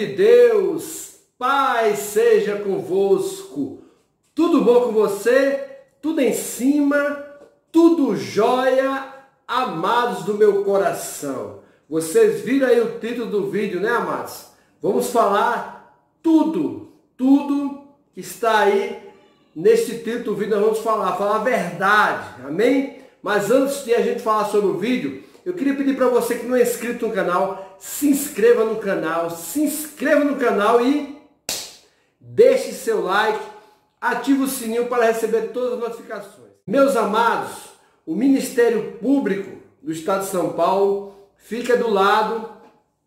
de Deus, paz seja convosco. Tudo bom com você? Tudo em cima? Tudo jóia, amados do meu coração? Vocês viram aí o título do vídeo, né, amados? Vamos falar tudo que está aí neste título do vídeo. Nós vamos falar a verdade, amém? Mas antes de a gente falar sobre o vídeo, eu queria pedir para você que não é inscrito no canal, se inscreva no canal e deixe seu like, ative o sininho para receber todas as notificações. Meus amados, o Ministério Público do Estado de São Paulo fica do lado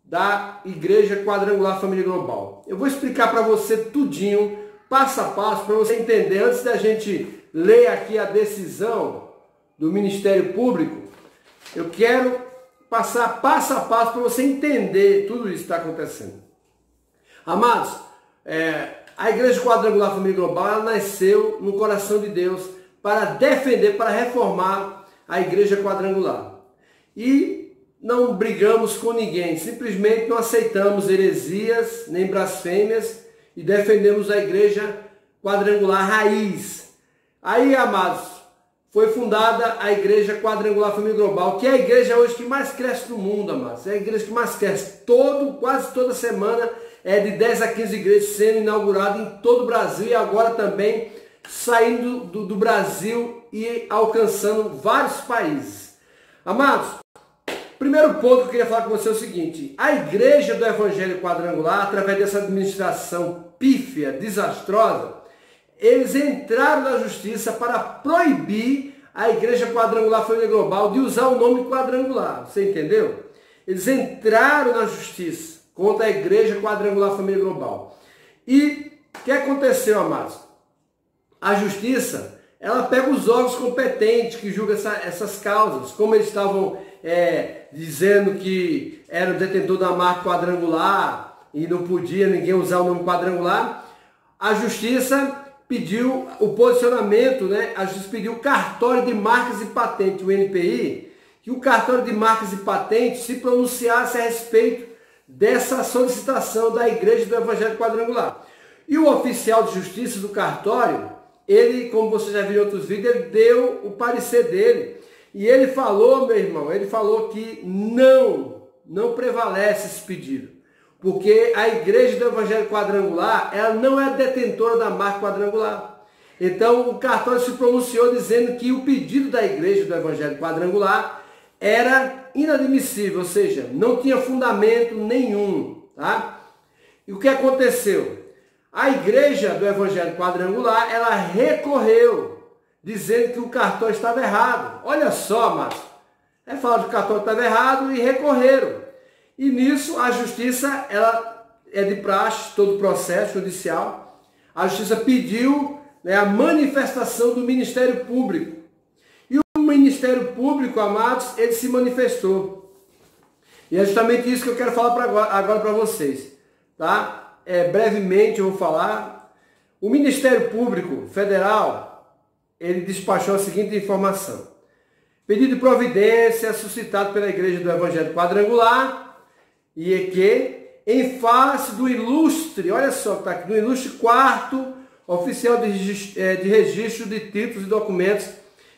da Igreja Quadrangular Família Global. Eu vou explicar para você tudinho, passo a passo, para você entender. Antes da gente ler aqui a decisão do Ministério Público, eu quero passar passo a passo para você entender tudo isso que está acontecendo. Amados, a Igreja Quadrangular Família Global ela nasceu no coração de Deus para defender, para reformar a Igreja Quadrangular. E não brigamos com ninguém, simplesmente não aceitamos heresias nem blasfêmias e defendemos a Igreja Quadrangular Raiz. Aí, amados, foi fundada a Igreja Quadrangular Família Global, que é a igreja hoje que mais cresce no mundo, amados. É a igreja que mais cresce. Quase toda semana é de 10 a 15 igrejas sendo inauguradas em todo o Brasil e agora também saindo do Brasil e alcançando vários países. Amados, primeiro ponto que eu queria falar com você é o seguinte: a Igreja do Evangelho Quadrangular, através dessa administração pífia, desastrosa, eles entraram na justiça para proibir a Igreja Quadrangular Família Global de usar o nome quadrangular. Você entendeu? Eles entraram na justiça contra a Igreja Quadrangular Família Global. E o que aconteceu, amados? A justiça, ela pega os órgãos competentes que julgam essas causas. Como eles estavam dizendo que era o detentor da marca quadrangular e não podia ninguém usar o nome quadrangular, a justiça pediu o posicionamento, né? A justiça pediu o cartório de marcas e patentes, o NPI, que o cartório de marcas e patentes se pronunciasse a respeito dessa solicitação da Igreja do Evangelho Quadrangular. E o oficial de justiça do cartório, ele, como você já viu em outros vídeos, ele deu o parecer dele. E ele falou, meu irmão, ele falou que não prevalece esse pedido. Porque a Igreja do Evangelho Quadrangular, ela não é detentora da marca quadrangular. Então, o cartório se pronunciou dizendo que o pedido da Igreja do Evangelho Quadrangular era inadmissível, ou seja, não tinha fundamento nenhum. Tá? E o que aconteceu? A Igreja do Evangelho Quadrangular, ela recorreu, dizendo que o cartório estava errado. Olha só, Márcio. Falaram que o cartório estava errado e recorreram. E nisso a justiça, ela é de praxe, todo o processo judicial. A justiça pediu, né, a manifestação do Ministério Público. E o Ministério Público, amados, ele se manifestou. E é justamente isso que eu quero falar agora para vocês. Tá? Brevemente eu vou falar. O Ministério Público Federal, ele despachou a seguinte informação: pedido de providência suscitado pela Igreja do Evangelho Quadrangular, e é que, em face do ilustre, olha só, tá aqui, do ilustre quarto oficial de registro de títulos e documentos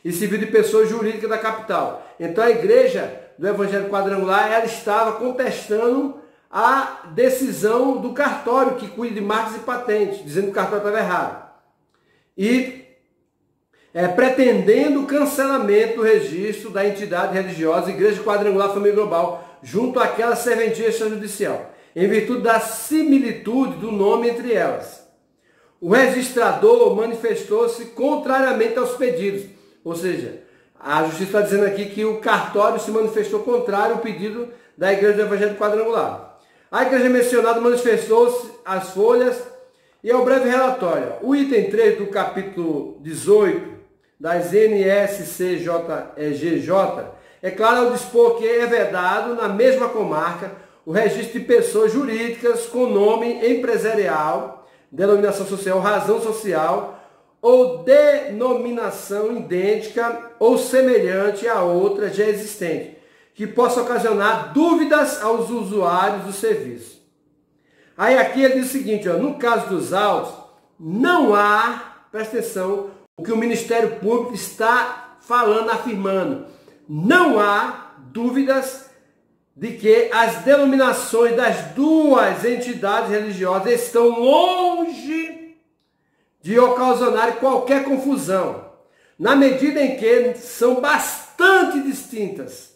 e civil de pessoas jurídicas da capital. Então a Igreja do Evangelho Quadrangular, ela estava contestando a decisão do cartório que cuida de marcas e patentes, dizendo que o cartório estava errado. E pretendendo o cancelamento do registro da entidade religiosa Igreja Quadrangular Família Global, junto àquela serventia extrajudicial, em virtude da similitude do nome entre elas. O registrador manifestou-se contrariamente aos pedidos, ou seja, a justiça está dizendo aqui que o cartório se manifestou contrário ao pedido da Igreja do Evangelho Quadrangular. A igreja mencionada manifestou-se as folhas e ao breve relatório. O item 3 do capítulo 18 das NSCJGJ é claro ao dispor que é vedado na mesma comarca o registro de pessoas jurídicas com nome empresarial, denominação social, razão social ou denominação idêntica ou semelhante a outra já existente, que possa ocasionar dúvidas aos usuários do serviço. Aí aqui ele diz o seguinte, ó, no caso dos autos, não há, presta atenção, o que o Ministério Público está falando, afirmando, não há dúvidas de que as denominações das duas entidades religiosas estão longe de ocasionar qualquer confusão, na medida em que são bastante distintas,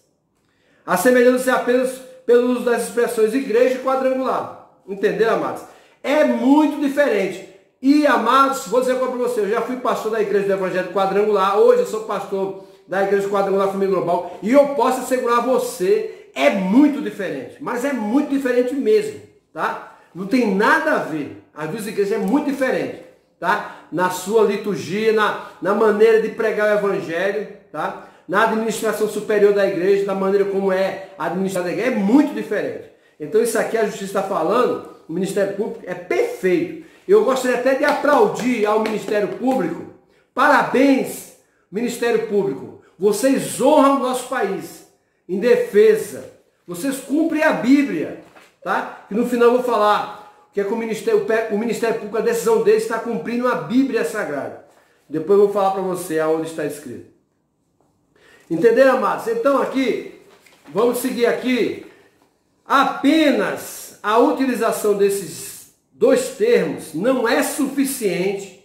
assemelhando-se apenas pelo uso das expressões igreja e quadrangular. Entenderam, amados? É muito diferente. E, amados, vou dizer para você, eu já fui pastor da Igreja do Evangelho Quadrangular, hoje eu sou pastor da Igreja Quadrangular Família Global, e eu posso assegurar a você, é muito diferente, mas é muito diferente mesmo, tá? Não tem nada a ver, as duas igrejas é muito diferente, tá? Na sua liturgia, na maneira de pregar o Evangelho, tá? Na administração superior da igreja, da maneira como é administrada a igreja, é muito diferente. Então isso aqui a justiça está falando, o Ministério Público é perfeito. Eu gostaria até de aplaudir ao Ministério Público. Parabéns, Ministério Público. Vocês honram o nosso país em defesa. Vocês cumprem a Bíblia, tá? Que no final eu vou falar que é que o Ministério Público, a decisão deles está cumprindo a Bíblia Sagrada. Depois eu vou falar para você aonde está escrito. Entenderam, amados? Então aqui, vamos seguir aqui. Apenas a utilização desses dois termos não é suficiente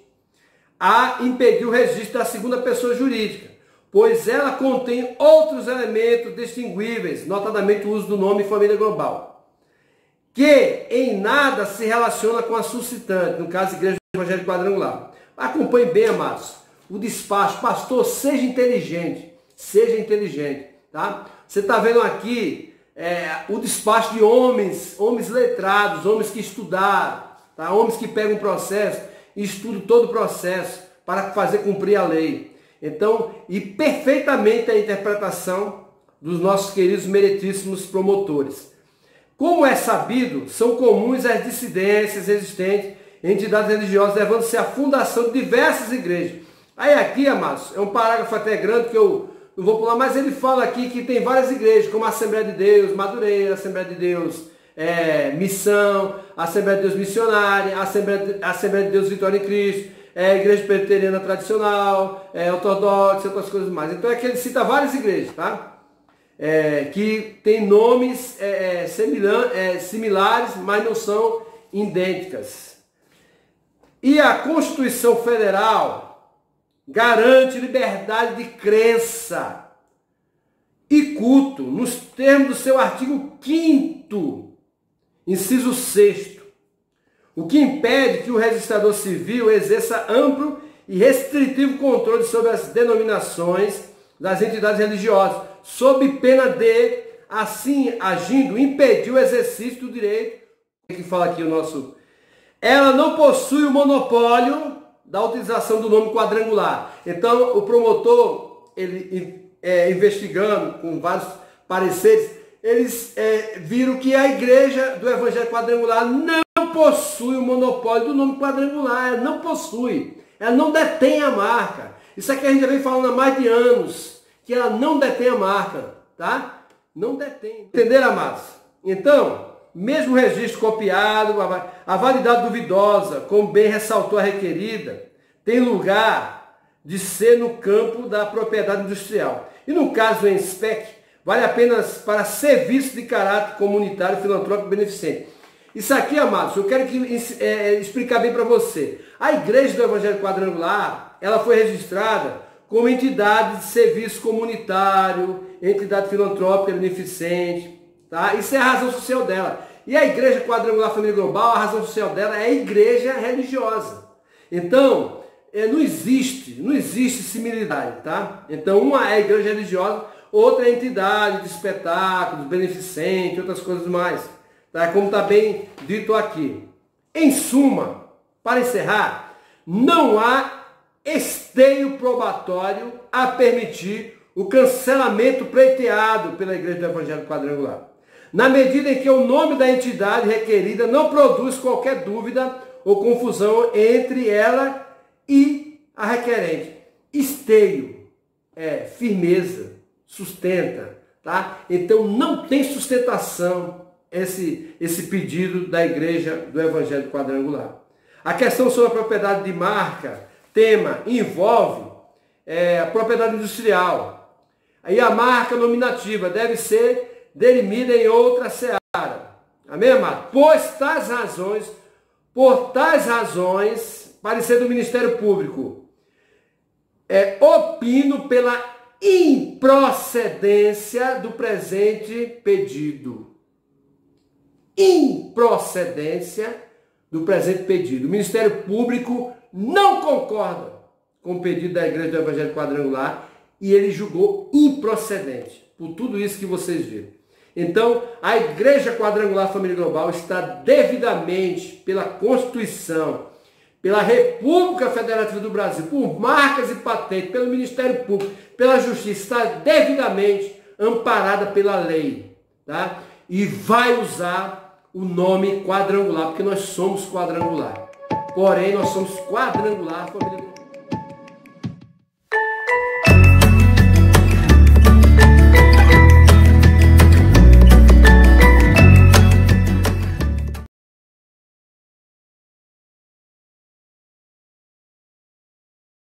a impedir o registro da segunda pessoa jurídica, pois ela contém outros elementos distinguíveis, notadamente o uso do nome família global, que em nada se relaciona com a suscitante, no caso, a Igreja do Evangelho Quadrangular. Acompanhe bem, amados, o despacho. Pastor, seja inteligente, tá? Você está vendo aqui o despacho de homens letrados, homens que estudaram, tá? Homens que pegam um processo e estudam todo o processo para fazer cumprir a lei. Então, e perfeitamente a interpretação dos nossos queridos meritíssimos promotores. Como é sabido, são comuns as dissidências existentes em entidades religiosas, levando-se à fundação de diversas igrejas. Aí aqui, amados, é um parágrafo até grande que eu não vou pular, mas ele fala aqui que tem várias igrejas, como a Assembleia de Deus Madureira, Assembleia de Deus Missão, Assembleia de Deus Missionária, Assembleia de Deus Vitória em Cristo, Igreja Presbiteriana Tradicional, Ortodoxa, outras coisas mais. Então é que ele cita várias igrejas, tá? Que tem nomes similares, mas não são idênticas. E a Constituição Federal garante liberdade de crença e culto nos termos do seu artigo 5º, inciso 6º, o que impede que o registrador civil exerça amplo e restritivo controle sobre as denominações das entidades religiosas, sob pena de, assim agindo, impedir o exercício do direito, que fala aqui o nosso... Ela não possui o monopólio da utilização do nome quadrangular. Então, o promotor, ele investigando com vários pareceres, eles viram que a Igreja do Evangelho Quadrangular não possui o monopólio do nome quadrangular. Ela não possui. Ela não detém a marca. Isso aqui a gente já vem falando há mais de anos, que ela não detém a marca, tá? Não detém. Entenderam, amados? Então, mesmo o registro copiado, a validade duvidosa, como bem ressaltou a requerida, tem lugar de ser no campo da propriedade industrial. E no caso do ENSPEC, vale apenas para serviço de caráter comunitário, filantrópico e beneficente. Isso aqui, amados, eu quero explicar bem para você. A Igreja do Evangelho Quadrangular, ela foi registrada como entidade de serviço comunitário, entidade filantrópica e beneficente. Tá? Isso é a razão social dela. E a Igreja Quadrangular Família Global, a razão social dela é a igreja religiosa. Então, não existe similaridade, tá? Então, uma é a igreja religiosa, outra é a entidade de espetáculos, beneficente, outras coisas mais. Tá? Como está bem dito aqui. Em suma, para encerrar, não há esteio probatório a permitir o cancelamento pleiteado pela Igreja do Evangelho Quadrangular, na medida em que o nome da entidade requerida não produz qualquer dúvida ou confusão entre ela e a requerente. Esteio firmeza, sustenta, tá? Então não tem sustentação esse pedido da Igreja do Evangelho Quadrangular. A questão sobre a propriedade de marca, tema, envolve a propriedade industrial. Aí a marca nominativa deve ser delimida em outra seara. Amém, amado? Por tais razões, parecer do Ministério Público, opino pela improcedência do presente pedido. Improcedência do presente pedido. O Ministério Público não concorda com o pedido da Igreja do Evangelho Quadrangular e ele julgou improcedente por tudo isso que vocês viram. Então, a Igreja Quadrangular Família Global está devidamente, pela Constituição, pela República Federativa do Brasil, por marcas e patentes, pelo Ministério Público, pela Justiça, está devidamente amparada pela lei, tá? E vai usar o nome quadrangular, porque nós somos quadrangular. Porém, nós somos quadrangular família global.